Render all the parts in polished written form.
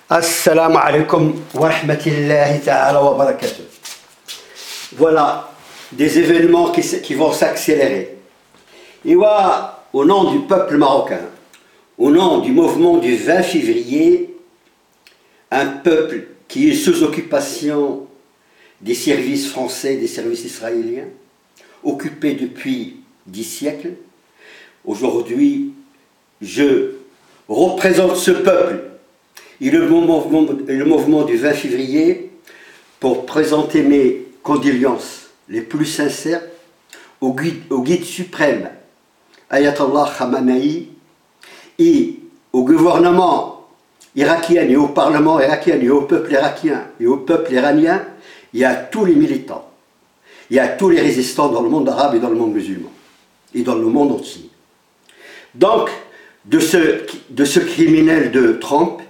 Assalamu alaikum wa rahmatullahi ta'ala wa barakatuh. Voilà des événements qui vont s'accélérer. Et voilà, au nom du peuple marocain, au nom du mouvement du 20 février, un peuple qui est sous occupation des services français, des services israéliens, occupé depuis 10 siècles. Aujourd'hui, je représente ce peuple et le mouvement du 20 février pour présenter mes condoléances les plus sincères au guide suprême, Ayatollah Khamenei, et au gouvernement irakien et au parlement irakien et au peuple irakien et au peuple iranien, et à tous les militants, et à tous les résistants dans le monde arabe et dans le monde musulman, et dans le monde entier. Donc, de ce criminel de Trump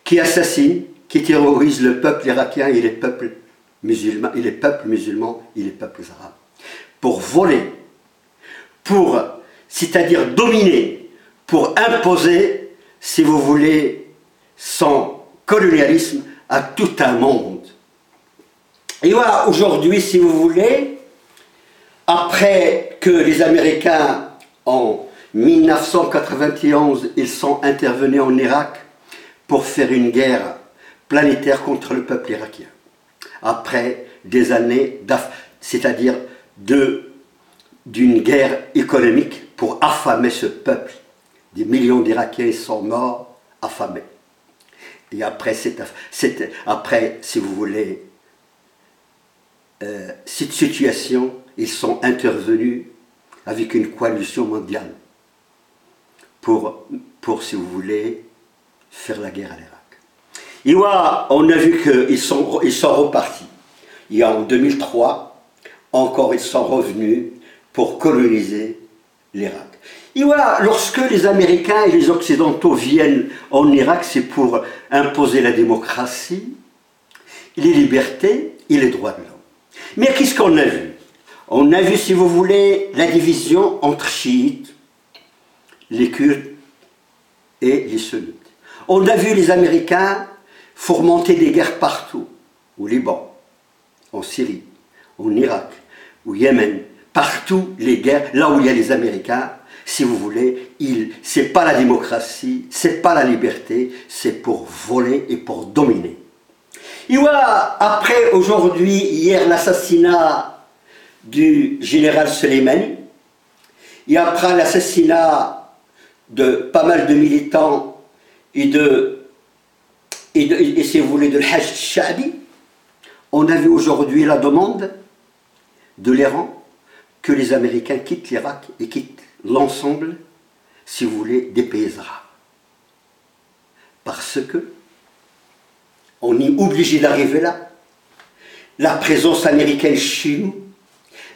qui assassine, qui terrorise le peuple irakien et les peuples musulmans et les peuples arabes, pour voler, c'est-à-dire dominer, pour imposer, si vous voulez, son colonialisme à tout un monde. Et voilà, aujourd'hui, si vous voulez, après que les Américains, en 1991, ils sont intervenus en Irak pour faire une guerre planétaire contre le peuple irakien. Après des années, c'est-à-dire d'une guerre économique pour affamer ce peuple. Des millions d'Irakiens sont morts affamés. Et après, si vous voulez, cette situation, ils sont intervenus avec une coalition mondiale pour si vous voulez, faire la guerre à l'Irak. Et voilà, on a vu qu'ils sont repartis. Et en 2003, encore ils sont revenus pour coloniser l'Irak. Et voilà, lorsque les Américains et les Occidentaux viennent en Irak, c'est pour imposer la démocratie, les libertés et les droits de l'homme. Mais qu'est-ce qu'on a vu? On a vu, si vous voulez, la division entre chiites, les Kurdes et les sunnites. On a vu les Américains fomenter des guerres partout, au Liban, en Syrie, en Irak, au Yémen, partout les guerres, là où il y a les Américains, si vous voulez, c'est pas la démocratie, c'est pas la liberté, c'est pour voler et pour dominer. Et voilà, après aujourd'hui, hier, l'assassinat du général Soleimani, et après l'assassinat de pas mal de militants et si vous voulez, de l'Hajj Sha'bi, on a vu aujourd'hui la demande de l'Iran que les Américains quittent l'Irak et quittent l'ensemble, si vous voulez, des pays arabes. Parce que on est obligé d'arriver là. La présence américaine chez nous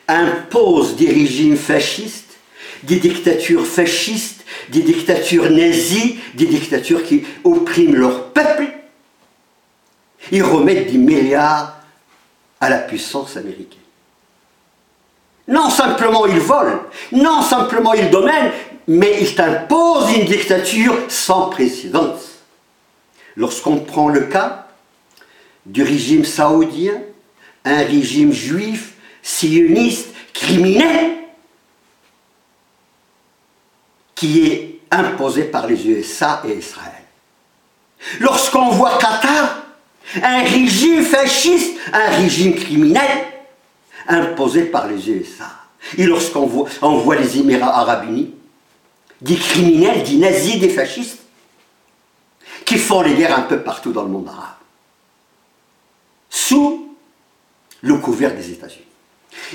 impose des régimes fascistes, des dictatures fascistes, des dictatures nazies, des dictatures qui oppriment leur peuple. Ils remettent des milliards à la puissance américaine. Non simplement ils volent, non simplement ils dominent, mais ils imposent une dictature sans précédent. Lorsqu'on prend le cas du régime saoudien, un régime juif, sioniste, criminel, qui est imposé par les USA et Israël. Lorsqu'on voit Qatar, un régime fasciste, un régime criminel, imposé par les USA. Et lorsqu'on voit les Émirats arabes unis, des criminels, des nazis, des fascistes, qui font les guerres un peu partout dans le monde arabe, sous le couvert des États-Unis.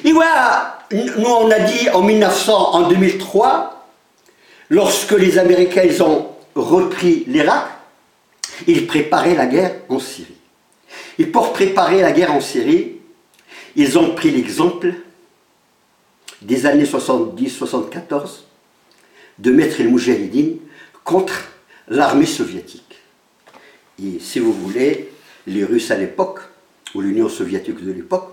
Et voilà, nous on a dit en 2003, lorsque les Américains ils ont repris l'Irak, ils préparaient la guerre en Syrie. Et pour préparer la guerre en Syrie, ils ont pris l'exemple des années 70-74 de mettre les Moudjahidines contre l'armée soviétique. Et si vous voulez, les Russes à l'époque, ou l'Union soviétique de l'époque,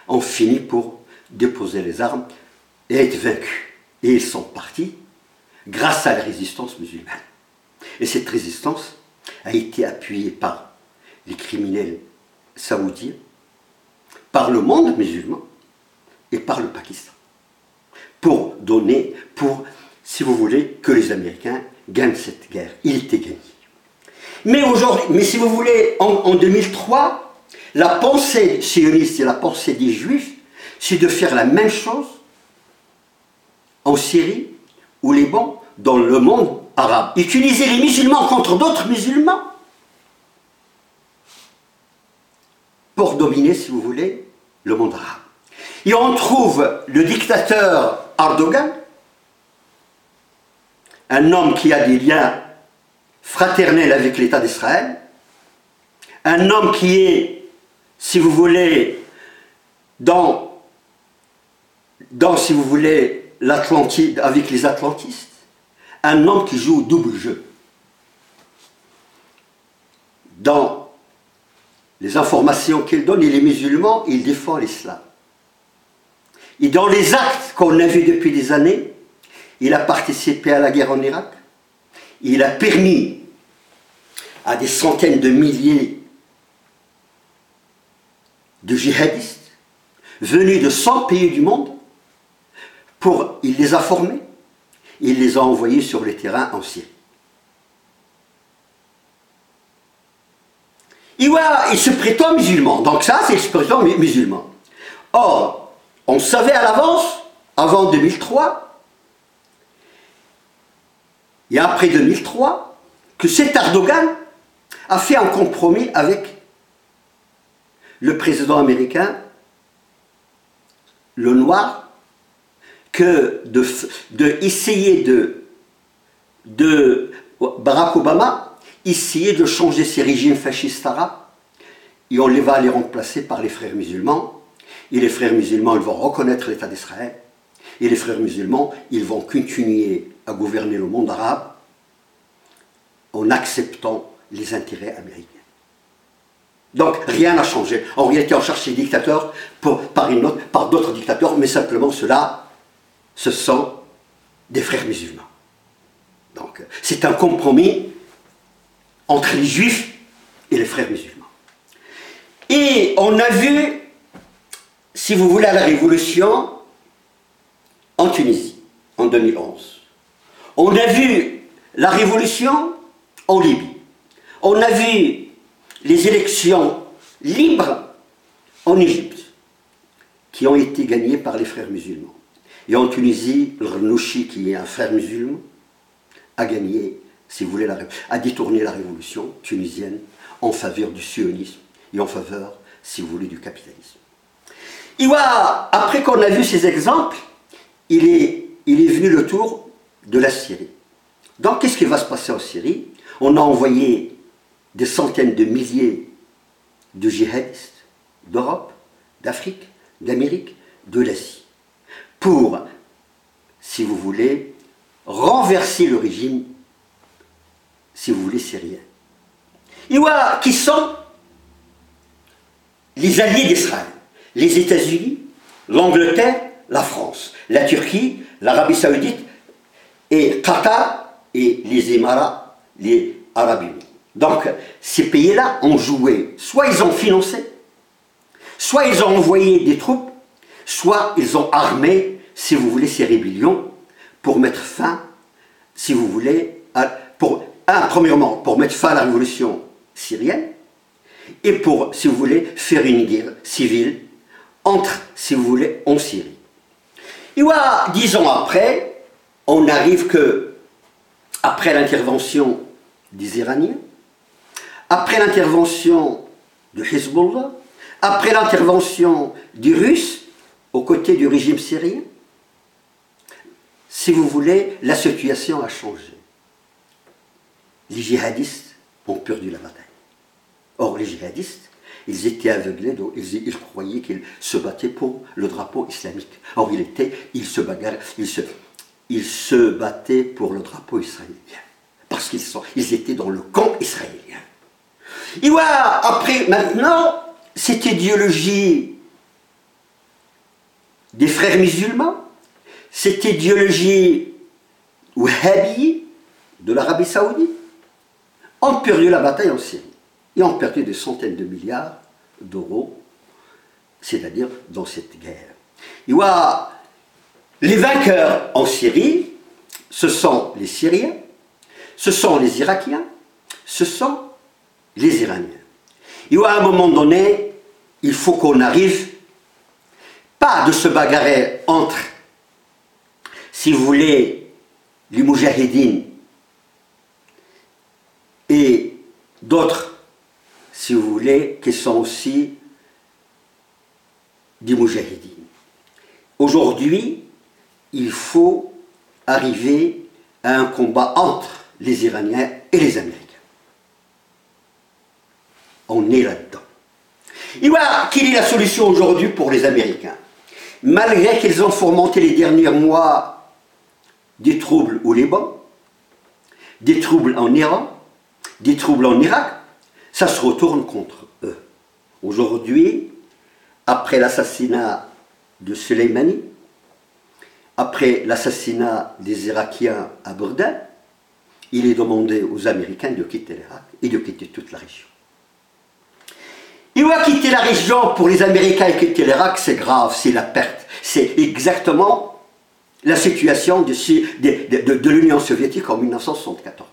ont fini pour déposer les armes et être vaincus. Et ils sont partis grâce à la résistance musulmane. Et cette résistance a été appuyé par les criminels saoudiens, par le monde musulman et par le Pakistan, pour donner, si vous voulez, que les Américains gagnent cette guerre. Il était gagné. Mais aujourd'hui, mais si vous voulez, en 2003, la pensée sioniste et la pensée des Juifs, c'est de faire la même chose en Syrie, au Liban, dans le monde arabe. Utiliser les musulmans contre d'autres musulmans pour dominer, si vous voulez, le monde arabe. Et on trouve le dictateur Erdogan, un homme qui a des liens fraternels avec l'État d'Israël, un homme qui est, si vous voulez, si vous voulez, l'Atlantide avec les atlantistes, un homme qui joue au double jeu. Dans les informations qu'il donne, il est musulman, il défend l'islam. Et dans les actes qu'on a vus depuis des années, il a participé à la guerre en Irak, il a permis à des centaines de milliers de djihadistes venus de 100 pays du monde, il les a formés, il les a envoyés sur le terrain en Syrie. Il se prétend musulman, donc ça c'est il se prétend musulman. Or, on savait à l'avance, avant 2003, et après 2003, que cet Erdogan a fait un compromis avec le président américain, le noir, que essayer de Barack Obama, essayer de changer ces régimes fascistes arabes, et on va les remplacer par les frères musulmans, et les frères musulmans ils vont reconnaître l'État d'Israël, et les frères musulmans ils vont continuer à gouverner le monde arabe en acceptant les intérêts américains. Donc rien n'a changé. En réalité on cherche les dictateurs par d'autres dictateurs, mais simplement ceux-là, ce sont des frères musulmans. Donc c'est un compromis entre les juifs et les frères musulmans. Et on a vu, si vous voulez, à la révolution en Tunisie, en 2011. On a vu la révolution en Libye. On a vu les élections libres en Égypte, qui ont été gagnées par les frères musulmans. Et en Tunisie, le Rnouchi, qui est un frère musulman, a gagné, si vous voulez, a détourné la révolution tunisienne en faveur du sionisme et en faveur, si vous voulez, du capitalisme. Et voilà, après qu'on a vu ces exemples, il est venu le tour de la Syrie. Donc, qu'est-ce qui va se passer en Syrie? On a envoyé des centaines de milliers de djihadistes d'Europe, d'Afrique, d'Amérique, de l'Asie, pour, si vous voulez, renverser le régime, si vous voulez, syrien. Et voilà, qui sont les alliés d'Israël? Les États-Unis, l'Angleterre, la France, la Turquie, l'Arabie Saoudite, et Qatar et les Émirats, les Arabes Unis. Donc, ces pays-là ont joué, soit ils ont financé, soit ils ont envoyé des troupes, soit ils ont armé, si vous voulez, ces rébellions pour mettre fin, si vous voulez, premièrement, pour mettre fin à la révolution syrienne, et pour, si vous voulez, faire une guerre civile entre, si vous voulez, en Syrie. Et voilà, 10 ans après, on arrive que, après l'intervention des Iraniens, après l'intervention de Hezbollah, après l'intervention des Russes aux côtés du régime syrien, si vous voulez, la situation a changé. Les djihadistes ont perdu la bataille. Or, les djihadistes, ils étaient aveuglés, donc ils croyaient qu'ils se battaient pour le drapeau islamique. Or, ils se battaient pour le drapeau israélien. Parce qu'ils étaient dans le camp israélien. Et voilà, après, maintenant, cette idéologie des frères musulmans, cette idéologie wahhabie de l'Arabie Saoudite, ont perdu la bataille en Syrie. Ils ont perdu des centaines de milliards d'euros, c'est-à-dire dans cette guerre. Il y a les vainqueurs en Syrie, ce sont les Syriens, ce sont les Irakiens, ce sont les Iraniens. Il y a un moment donné, il faut qu'on arrive, pas de se bagarrer entre, si vous voulez, les Moudjahidines et d'autres, si vous voulez, qui sont aussi des Moudjahidines. Aujourd'hui, il faut arriver à un combat entre les Iraniens et les Américains. On est là-dedans. Et voilà, quelle est la solution aujourd'hui pour les Américains? Malgré qu'ils ont fomenté les derniers mois des troubles au Liban, des troubles en Iran, des troubles en Irak, ça se retourne contre eux. Aujourd'hui, après l'assassinat de Soleimani, après l'assassinat des Irakiens à Bagdad, il est demandé aux Américains de quitter l'Irak et de quitter toute la région. Il va quitter la région pour les Américains et quitter l'Irak, c'est grave, c'est la perte. C'est exactement la situation de l'Union soviétique en 1974.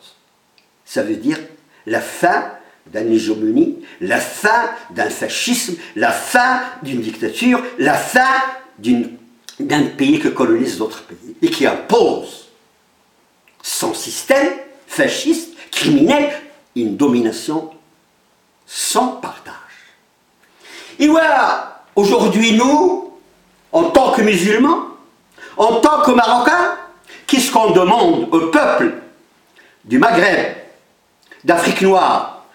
Ça veut dire la fin d'une hégémonie, la fin d'un fascisme, la fin d'une dictature, la fin d'un pays qui colonise d'autres pays et qui impose son système fasciste, criminel, une domination sans partage. Et voilà, aujourd'hui nous, en tant que musulmans, en tant que Marocains, qu'est-ce qu'on demande au peuple du Maghreb, d'Afrique noire,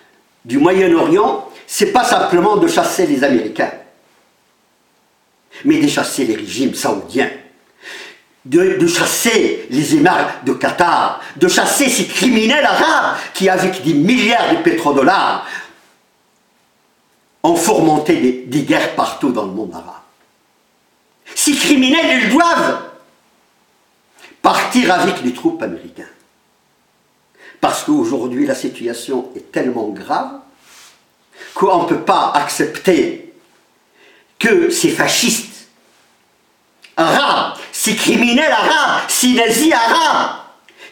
du Moyen-Orient? C'est pas simplement de chasser les Américains, mais de chasser les régimes saoudiens, de chasser les émirs de Qatar, de chasser ces criminels arabes qui, avec des milliards de pétrodollars, ont fomenté des guerres partout dans le monde arabe. Ces criminels, ils doivent partir avec les troupes américaines. Parce qu'aujourd'hui, la situation est tellement grave qu'on ne peut pas accepter que ces fascistes arabes, ces criminels arabes, ces nazis arabes,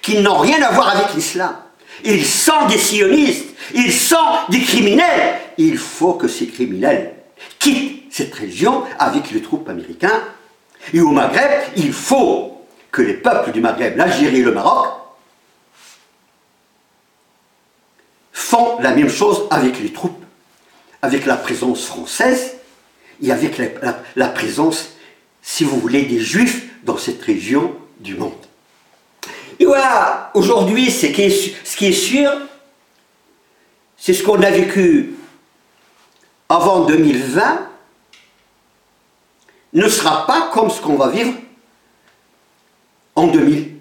qui n'ont rien à voir avec l'islam, ils sont des sionistes, ils sont des criminels. Il faut que ces criminels quittent cette région avec les troupes américaines. Et au Maghreb, il faut que les peuples du Maghreb, l'Algérie et le Maroc, font la même chose avec les troupes, avec la présence française et avec la présence, si vous voulez, des Juifs dans cette région du monde. Et voilà, aujourd'hui, ce qui est sûr, c'est ce qu'on a vécu avant 2020, ne sera pas comme ce qu'on va vivre en 2000,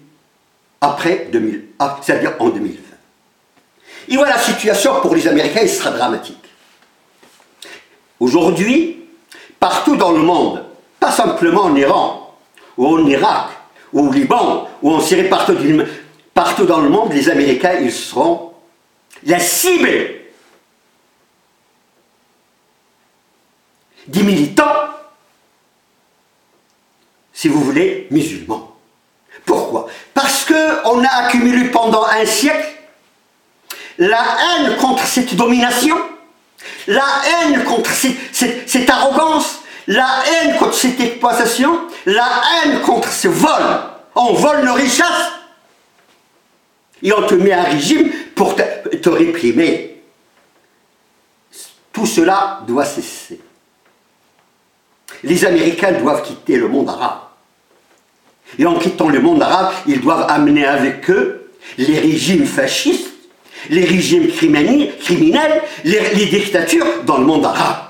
après 2000, c'est-à-dire en 2020. Et voilà, la situation pour les Américains, elle sera dramatique. Aujourd'hui, partout dans le monde, pas simplement en Iran, ou en Irak, ou au Liban, ou en Syrie, partout dans le monde, les Américains, ils seront la cible des militants, si vous voulez, musulmans. Pourquoi? Parce qu'on a accumulé pendant un siècle la haine contre cette domination, la haine contre cette arrogance, la haine contre cette exploitation, la haine contre ce vol. On vole nos richesses et on te met un régime pour te réprimer. Tout cela doit cesser. Les Américains doivent quitter le monde arabe. Et en quittant le monde arabe, ils doivent amener avec eux les régimes fascistes, les régimes criminels, les dictatures dans le monde arabe.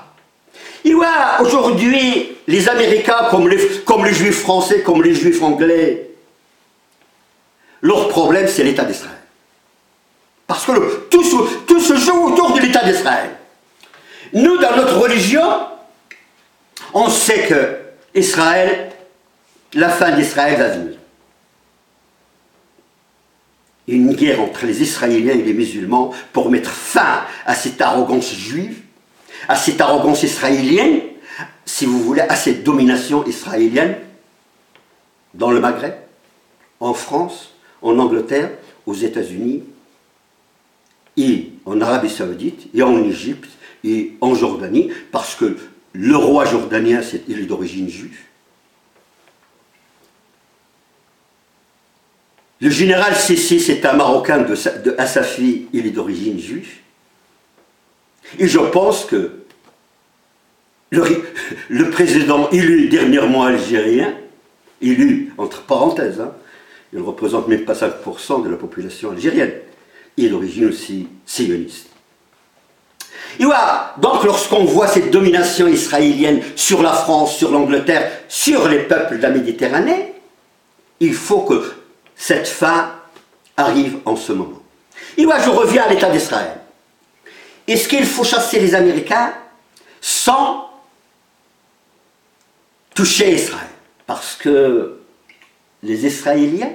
Et voilà, aujourd'hui, les Américains, comme les Juifs français, comme les Juifs anglais, leur problème, c'est l'État d'Israël. Parce que tout se joue autour de l'État d'Israël. Nous, dans notre religion, on sait que Israël, la fin d'Israël va venir. une guerre entre les Israéliens et les musulmans pour mettre fin à cette arrogance juive, à cette arrogance israélienne, si vous voulez, à cette domination israélienne dans le Maghreb, en France, en Angleterre, aux États-Unis, et en Arabie Saoudite, et en Égypte, et en Jordanie, parce que le roi jordanien, il est d'origine juive. Le général Sissi, c'est un Marocain de Assafi, il est d'origine juive. Et je pense que le président élu dernièrement algérien, élu entre parenthèses, hein, il ne représente même pas 5% de la population algérienne, il est d'origine aussi sioniste. Et voilà, donc lorsqu'on voit cette domination israélienne sur la France, sur l'Angleterre, sur les peuples de la Méditerranée, il faut que cette fin arrive en ce moment. Et moi, je reviens à l'État d'Israël. Est-ce qu'il faut chasser les Américains sans toucher Israël? Parce que les Israéliens,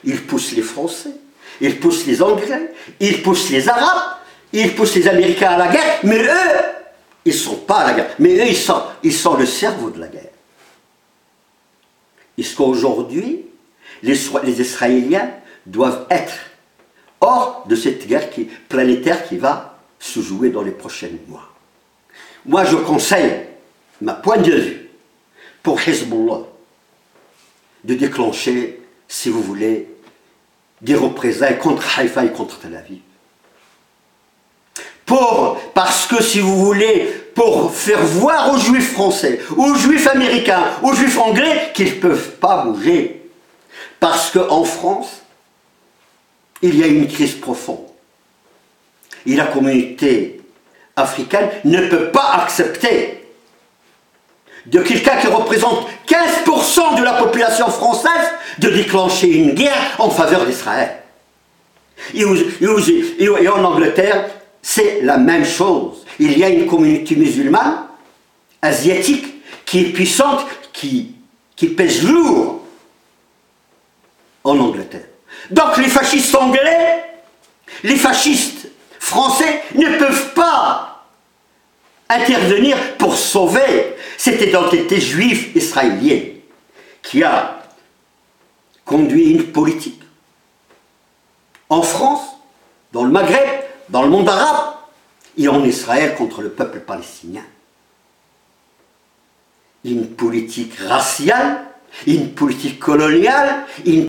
ils poussent les Français, ils poussent les Anglais, ils poussent les Arabes, ils poussent les Américains à la guerre, mais eux, ils ne sont pas à la guerre. Mais eux, ils sont le cerveau de la guerre. Est-ce qu'aujourd'hui, les Israéliens doivent être hors de cette guerre planétaire qui va se jouer dans les prochains mois? Moi, je conseille, ma point de vue, pour Hezbollah, de déclencher, si vous voulez, des représailles contre Haïfa et contre Tel Aviv. Parce que, si vous voulez, pour faire voir aux Juifs français, aux Juifs américains, aux Juifs anglais qu'ils ne peuvent pas bouger. Parce qu'en France, il y a une crise profonde. Et la communauté africaine ne peut pas accepter de quelqu'un qui représente 15% de la population française de déclencher une guerre en faveur d'Israël. Et en Angleterre, c'est la même chose. Il y a une communauté musulmane, asiatique, qui est puissante, qui pèse lourd en Angleterre. Donc les fascistes anglais, les fascistes français ne peuvent pas intervenir pour sauver cette identité juive israélienne qui a conduit une politique en France, dans le Maghreb, dans le monde arabe et en Israël contre le peuple palestinien. Une politique raciale, une politique coloniale, une